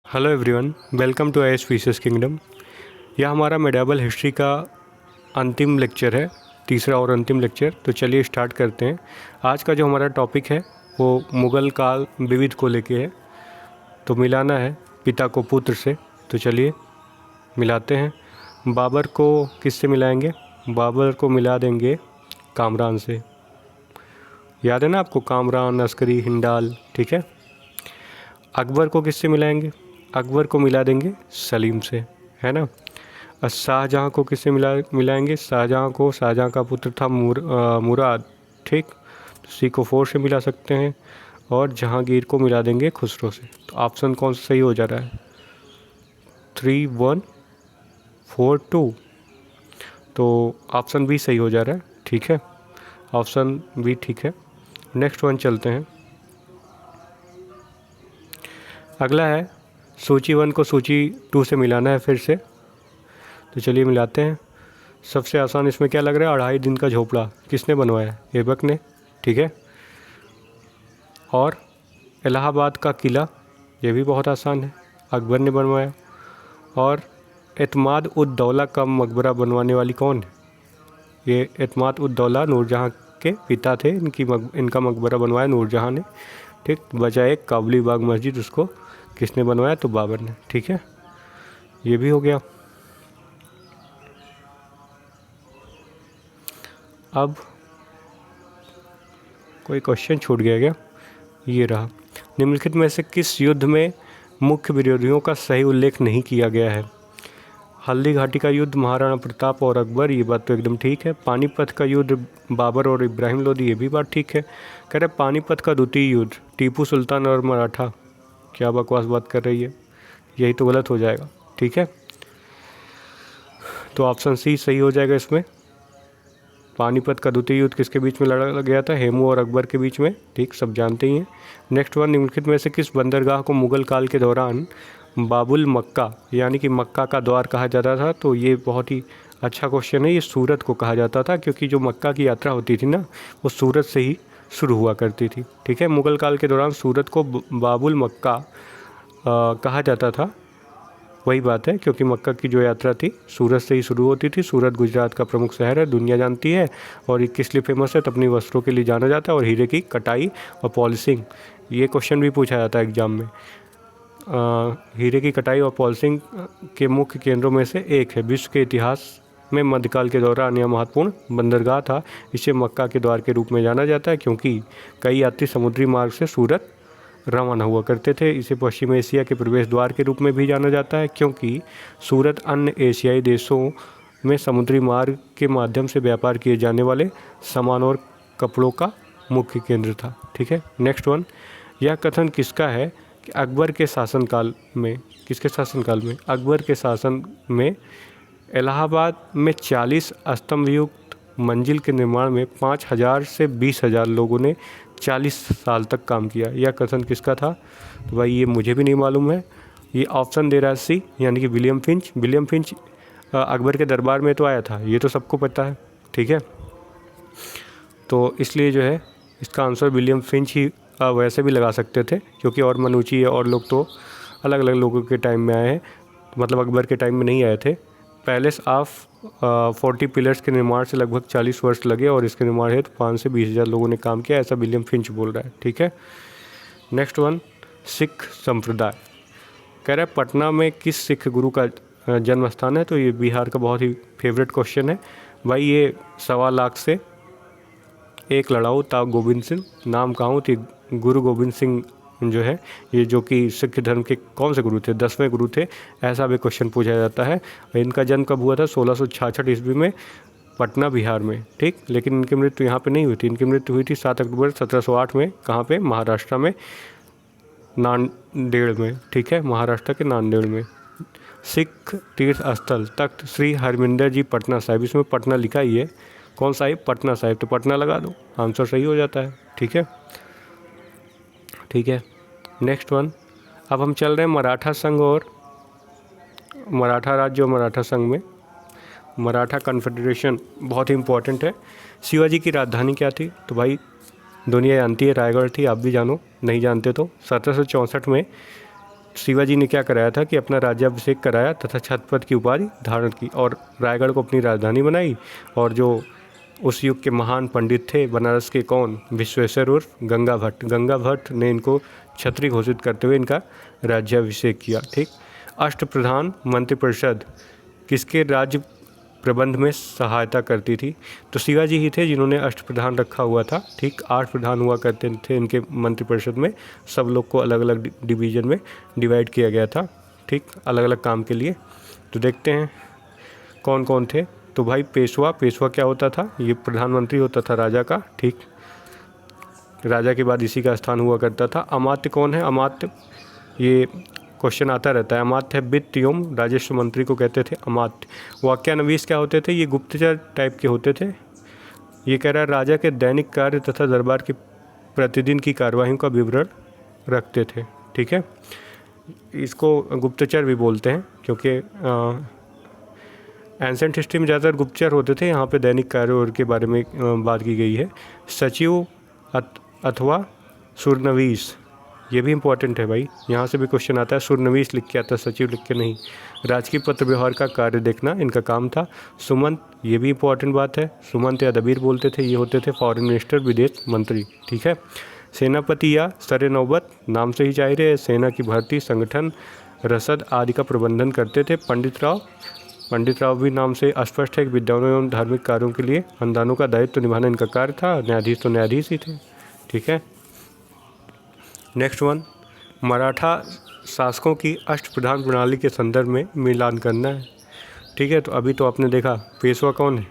Hello everyone, welcome to S fishes kingdom. यह हमारा medieval history का अंतिम लेक्चर है, तीसरा और अंतिम लेक्चर। तो चलिए स्टार्ट करते हैं। आज का जो हमारा टॉपिक है वो मुग़ल काल विविध को लेके है। तो मिलाना है पिता को पुत्र से। तो चलिए मिलाते हैं। बाबर को किससे मिलाएंगे? बाबर को मिला देंगे कामरान से। याद है ना आपको, कामरान, अस्करी, हिंडाल, ठीक है। अकबर को किससे मिलाएंगे? अकबर को मिला देंगे सलीम से, है ना। और शाहजहाँ को किससे मिलाएंगे? शाहजहाँ को, शाहजहाँ का पुत्र था मुराद, ठीक। तो C को 4 से मिला सकते हैं। और जहांगीर को मिला देंगे खुसरो से। तो ऑप्शन कौन सा सही हो जा रहा है? 3, 1, 4, 2। तो ऑप्शन बी सही हो जा रहा है, ठीक है। ऑप्शन बी ठीक है। नेक्स्ट वन चलते हैं। अगला है सूची 1 को सूची 2 से मिलाना है फिर से। तो चलिए मिलाते हैं। सबसे आसान इसमें क्या लग रहा है? 2.5 दिन का झोपड़ा किसने बनवाया? ऐबक ने, ठीक है। और इलाहाबाद का किला, ये भी बहुत आसान है, अकबर ने बनवाया। और एतमाद उद दौला का मकबरा बनवाने वाली कौन है? ये एतमाद उद दौला नूरजहाँ के पिता थे। इनका मकबरा बनवाया नूरजहाँ ने, ठीक। बजाय काबुली बाग मस्जिद, उसको किसने बनवाया? तो बाबर ने, ठीक है। ये भी हो गया। अब कोई क्वेश्चन छूट गया क्या? ये रहा। निम्नलिखित में से किस युद्ध में मुख्य विरोधियों का सही उल्लेख नहीं किया गया है? हल्दी घाटी का युद्ध महाराणा प्रताप और अकबर, ये बात तो एकदम ठीक है। पानीपत का युद्ध बाबर और इब्राहिम लोदी, ये भी बात ठीक है। कह रहे पानीपत का द्वितीय युद्ध टीपू सुल्तान और मराठा, क्या बकवास बात कर रही है, यही तो गलत हो जाएगा, ठीक है। तो ऑप्शन सी सही हो जाएगा इसमें। पानीपत का द्वितीय युद्ध किसके बीच में लड़ा गया था? हेमू और अकबर के बीच में, ठीक, सब जानते ही हैं। नेक्स्ट वन, निम्नलिखित में से किस बंदरगाह को मुग़ल काल के दौरान बाबुल मक्का यानी कि मक्का का द्वार कहा जाता था? तो ये बहुत ही अच्छा क्वेश्चन है। ये सूरत को कहा जाता था, क्योंकि जो मक्का की यात्रा होती थी ना, वो सूरत से ही शुरू हुआ करती थी, ठीक है। मुग़ल काल के दौरान सूरत को बाबुल मक्का कहा जाता था। वही बात है, क्योंकि मक्का की जो यात्रा थी सूरत से ही शुरू होती थी। सूरत गुजरात का प्रमुख शहर है, दुनिया जानती है। और ये किस लिए फेमस है? तो अपनी वस्त्रों के लिए जाना जाता है, और हीरे की कटाई और पॉलिशिंग, ये क्वेश्चन भी पूछा जाता है एग्जाम में। हीरे की कटाई और पॉलिशिंग के मुख्य केंद्रों में से एक है। विश्व के इतिहास में मध्यकाल के दौरान यह महत्वपूर्ण बंदरगाह था। इसे मक्का के द्वार के रूप में जाना जाता है, क्योंकि कई यात्री समुद्री मार्ग से सूरत रवाना हुआ करते थे। इसे पश्चिम एशिया के प्रवेश द्वार के रूप में भी जाना जाता है, क्योंकि सूरत अन्य एशियाई देशों में समुद्री मार्ग के माध्यम से व्यापार किए जाने वाले सामान और कपड़ों का मुख्य केंद्र था, ठीक है। नेक्स्ट वन, यह कथन किसका है कि अकबर के शासनकाल में, किसके शासनकाल में? अकबर के शासन में इलाहाबाद में 40 स्तंभयुक्त मंजिल के निर्माण में 5,000 से 20,000 लोगों ने 40 साल तक काम किया। यह कथन किसका था? तो भाई ये मुझे भी नहीं मालूम है। ये ऑप्शन दे रहा है सी, यानी कि William Finch. William Finch Akbar के दरबार में तो आया था, ये तो सबको पता है, ठीक है। तो इसलिए जो है इसका आंसर विलियम फिंच ही वैसे भी लगा सकते थे, क्योंकि और मनुची और लोग तो अलग अलग लोगों के टाइम में आए हैं, मतलब अकबर के टाइम में नहीं आए थे। पैलेस ऑफ 40 पिलर्स के निर्माण से लगभग 40 वर्ष लगे, और इसके निर्माण हेतु 5 से 20,000 लोगों ने काम किया, ऐसा विलियम फिंच बोल रहा है, ठीक है। नेक्स्ट वन, सिख संप्रदाय। कह रहा है पटना में किस सिख गुरु का जन्म स्थान है? तो ये बिहार का बहुत ही फेवरेट क्वेश्चन है भाई। ये 1.25 लाख से एक लड़ाऊ था गोविंद सिंह, नाम कहाँ थी? गुरु गोविंद सिंह जो है, ये जो कि सिख धर्म के कौन से गुरु थे? 10वें गुरु थे, ऐसा भी क्वेश्चन पूछा जाता है। इनका जन्म कब हुआ था? 1666 ईस्वी में, पटना बिहार में, ठीक। लेकिन इनकी मृत्यु यहाँ पे नहीं हुई थी। इनकी मृत्यु हुई थी 7 अक्टूबर 1708 में। कहाँ पे? महाराष्ट्र में, नांदेड़ में, ठीक है, महाराष्ट्र के नांदेड़ में। सिख तीर्थ स्थल तख्त श्री हरमिंदर जी पटना साहिब, इसमें पटना लिखा ही है, कौन साहिब? पटना साहिब। तो पटना लगा दो, आंसर सही हो जाता है, ठीक है, ठीक है। नेक्स्ट वन, अब हम चल रहे हैं मराठा संघ और मराठा राज्य और मराठा संघ में। मराठा कन्फेडरेशन बहुत ही इंपॉर्टेंट है। शिवाजी की राजधानी क्या थी? तो भाई दुनिया जानती है, रायगढ़ थी, आप भी जानो, नहीं जानते तो। 1764 में शिवाजी ने क्या कराया था कि अपना राज्याभिषेक कराया तथा छत्रपति की उपाधि धारण की और रायगढ़ को अपनी राजधानी बनाई। और जो उस युग के महान पंडित थे बनारस के, कौन, विश्वेश्वर उर्फ गंगा भट्ट, गंगा भट्ट ने इनको छत्री घोषित करते हुए इनका राज्याभिषेक किया। ठीक। अष्टप्रधान मंत्रिपरिषद किसके राज्य प्रबंध में सहायता करती थी? तो शिवाजी ही थे जिन्होंने अष्टप्रधान रखा हुआ था। ठीक। 8 प्रधान हुआ करते थे इनके मंत्रिपरिषद में, सब लोग को अलग अलग डिवीज़न में डिवाइड किया गया था। ठीक। अलग अलग काम के लिए। तो देखते हैं कौन कौन थे। तो भाई पेशवा, पेशवा क्या होता था? ये प्रधानमंत्री होता था राजा का। ठीक। राजा के बाद इसी का स्थान हुआ करता था। अमात्य कौन है? अमात्य, ये क्वेश्चन आता रहता है। अमात्य है वित्त एवं राजस्व मंत्री को कहते थे अमात्य। वाक्यानवीस क्या होते थे? ये गुप्तचर टाइप के होते थे। ये कह रहा है राजा के दैनिक कार्य तथा दरबार के प्रतिदिन की कार्यवाही का विवरण रखते थे। ठीक है। इसको गुप्तचर भी बोलते हैं क्योंकि एंसेंट हिस्ट्री में ज़्यादातर गुप्तचर होते थे। यहाँ पे दैनिक कार्यों के बारे में बात की गई है। सचिव अथवा सुरनवीस, ये भी इम्पोर्टेंट है भाई, यहाँ से भी क्वेश्चन आता है। सुरनवीस लिख के आता है, सचिव लिख के नहीं। राजकीय पत्र व्यवहार का कार्य देखना इनका काम था। सुमंत, ये भी इम्पोर्टेंट बात है। सुमंत या दबीर बोलते थे, ये होते थे फॉरेन मिनिस्टर, विदेश मंत्री। ठीक है। सेनापति या सरे नौबत, नाम से ही जाहिर है सेना की भर्ती, संगठन, रसद आदि का प्रबंधन करते थे। पंडित राव भी नाम से स्पष्ट है कि विद्वानों एवं धार्मिक कार्यों के लिए अनुदानों का दायित्व निभाना इनका कार्य था। न्यायाधीश तो न्यायाधीश ही थे। ठीक है। नेक्स्ट वन, मराठा शासकों की अष्टप्रधान प्रणाली के संदर्भ में मिलान करना है। ठीक है। तो अभी तो आपने देखा पेशवा कौन है?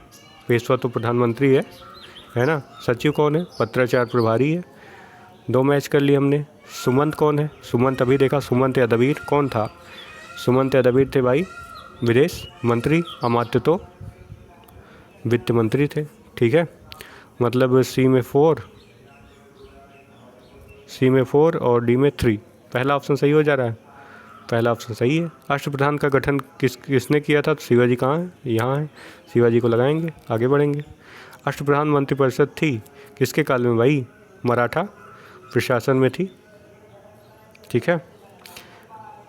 पेशवा तो प्रधानमंत्री है ना। सचिव कौन है? पत्राचार प्रभारी है। 2 मैच कर लिए हमने। सुमंत कौन है? सुमंत अभी देखा। सुमंत यादवीर कौन था? सुमंत यादवीर थे भाई विदेश मंत्री। अमात्य तो वित्त मंत्री थे। ठीक है। मतलब सी में 4 और डी में 3। पहला ऑप्शन सही हो जा रहा है। पहला ऑप्शन सही है। अष्टप्रधान का गठन किसने किया था? तो शिवाजी कहाँ है? यहाँ है। शिवाजी को लगाएंगे, आगे बढ़ेंगे। अष्टप्रधान मंत्रिपरिषद थी किसके काल में भाई? मराठा प्रशासन में थी। ठीक है।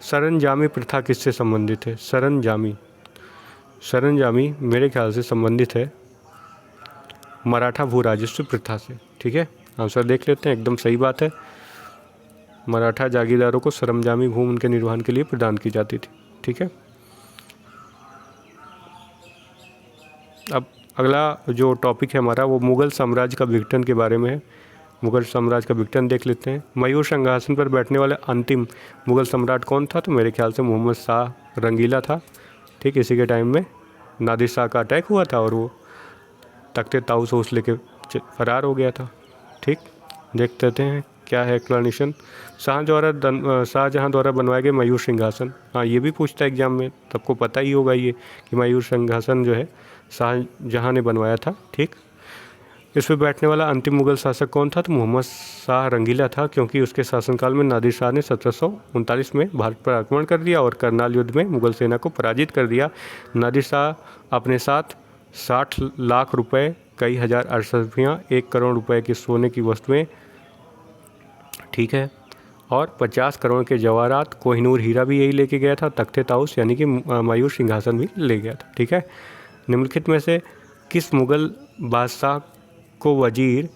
सरंजामी प्रथा किससे संबंधित है? सरंजामी मेरे ख्याल से संबंधित है मराठा भू राजस्व प्रथा से। ठीक है। आंसर देख लेते हैं, एकदम सही बात है। मराठा जागीरदारों को सरंजामी भूमि उनके निर्वहन के लिए प्रदान की जाती थी। ठीक है। अब अगला जो टॉपिक है हमारा वो मुग़ल साम्राज्य का विघटन के बारे में है। मुग़ल साम्राज्य का विघटन देख लेते हैं। मयूर सिंहासन पर बैठने वाले अंतिम मुग़ल सम्राट कौन था? तो मेरे ख्याल से मोहम्मद शाह रंगीला था। ठीक। इसी के टाइम में नादिर शाह का अटैक हुआ था और वो तख्ते ताऊस ओस लेके फरार हो गया था। ठीक। देख लेते हैं क्या है एक्सप्लेनेशन। शाहजहाँ द्वारा बनवाए गए मयूर सिंहासन। हाँ, ये भी पूछता है एग्जाम में, सबको पता ही होगा ये कि मयूर सिंहासन जो है शाहजहाँ ने बनवाया था। ठीक। इस पर बैठने वाला अंतिम मुग़ल शासक कौन था? तो मोहम्मद शाह रंगीला था, क्योंकि उसके शासनकाल में नादिर शाह ने 1739 में भारत पर आक्रमण कर दिया और करनाल युद्ध में मुग़ल सेना को पराजित कर दिया। नादिर शाह अपने साथ 60 लाख रुपए, कई हज़ार अरसबियाँ, 1 करोड़ रुपए की सोने की वस्तुएं, ठीक है, और 50 करोड़ के जवाहरात, कोहिनूर हीरा भी यही लेके गया था। तख्ते ताऊस यानी कि मयूर सिंहासन भी ले गया था। ठीक है। निम्नलिखित में से किस मुग़ल बादशाह को वजीर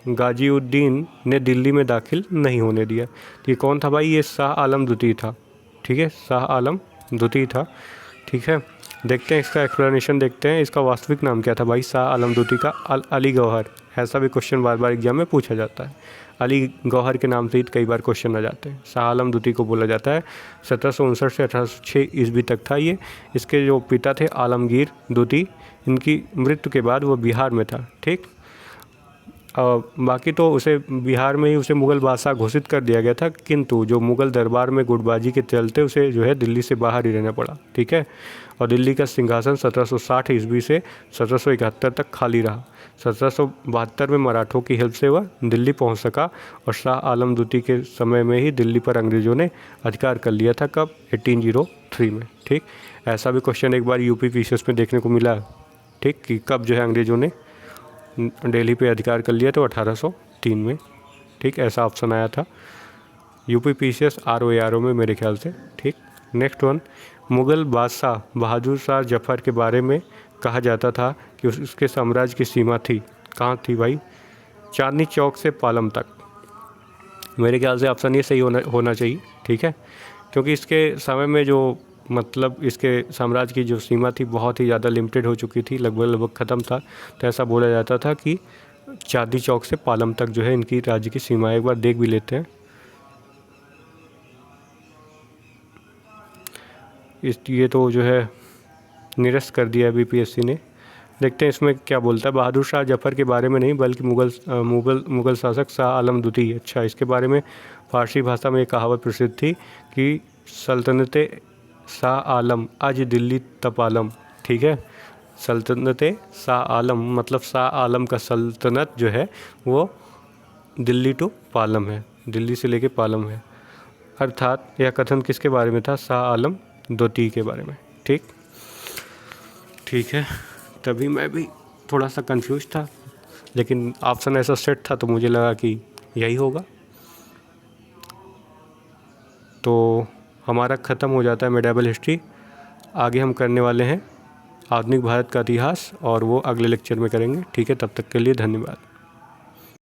गाजीउद्दीन ने दिल्ली में दाखिल नहीं होने दिया? ये कौन था भाई? ये शाह आलम द्वितीय था। ठीक है। शाह आलम द्वितीय था। ठीक है। देखते हैं इसका एक्सप्लेनेशन, देखते हैं इसका वास्तविक नाम क्या था भाई शाह आलम द्वितीय का? अली गौहर। ऐसा भी क्वेश्चन बार बार एग्जाम में पूछा जाता है। अली गौहर के नाम से ही कई बार क्वेश्चन आ जाते हैं। शाह आलम द्वितीय को बोला जाता है। 1759 से 1806 ईस्वी तक था ये। इसके जो पिता थे आलमगीर द्वितीय, इनकी मृत्यु के बाद वो बिहार में था। ठीक। बाकी तो उसे बिहार में ही उसे मुग़ल बादशाह घोषित कर दिया गया था, किंतु जो मुग़ल दरबार में गुटबाजी के चलते उसे जो है दिल्ली से बाहर ही रहना पड़ा। ठीक है। और दिल्ली का सिंहासन 1760 ईस्वी से 1771 तक खाली रहा। 1772 में मराठों की हेल्प से वह दिल्ली पहुंच सका और शाह आलम द्वितीय के समय में ही दिल्ली पर अंग्रेज़ों ने अधिकार कर लिया था। कब? 1803 में। ठीक। ऐसा भी क्वेश्चन एक बार यूपी पीसीएस में देखने को मिला। ठीक। कि कब जो है अंग्रेज़ों ने दिल्ली पे अधिकार कर लिया, तो 1803 में। ठीक। ऐसा ऑप्शन आया था। UPPCS ROARO में मेरे ख्याल से, ठीक। नेक्स्ट वन, मुग़ल बादशाह बहादुर शाह जफ़र के बारे में कहा जाता था कि उसके साम्राज्य की सीमा थी, कहाँ थी भाई? चांदनी चौक से पालम तक। मेरे ख्याल से ऑप्शन ये सही होना चाहिए, ठीक है, क्योंकि इसके समय में जो मतलब इसके साम्राज्य की जो सीमा थी बहुत ही ज़्यादा लिमिटेड हो चुकी थी, लगभग ख़त्म था। तो ऐसा बोला जाता था कि चांदनी चौक से पालम तक जो है इनकी राज्य की सीमा। एक बार देख भी लेते हैं। ये तो जो है निरस्त कर दिया BPSC ने। देखते हैं इसमें क्या बोलता है। बहादुर शाह जफ़र के बारे में नहीं बल्कि मुग़ल शासक शाह आलम द्वितीय। अच्छा, इसके बारे में फ़ारसी भाषा में एक कहावत प्रसिद्ध थी कि सल्तनत शाह आलम आज दिल्ली तपालम, ठीक है। सल्तनत शाह आलम मतलब शाह आलम का सल्तनत जो है वो दिल्ली टू पालम है, दिल्ली से लेके पालम है। अर्थात यह कथन किसके बारे में था? शाह आलम द्वितीय के बारे में, ठीक है। तभी मैं भी थोड़ा सा कंफ्यूज था, लेकिन ऑप्शन ऐसा सेट था तो मुझे लगा कि यही होगा। तो हमारा ख़त्म हो जाता है मेडिएवल हिस्ट्री। आगे हम करने वाले हैं आधुनिक भारत का इतिहास, और वो अगले लेक्चर में करेंगे, ठीक है। तब तक के लिए धन्यवाद।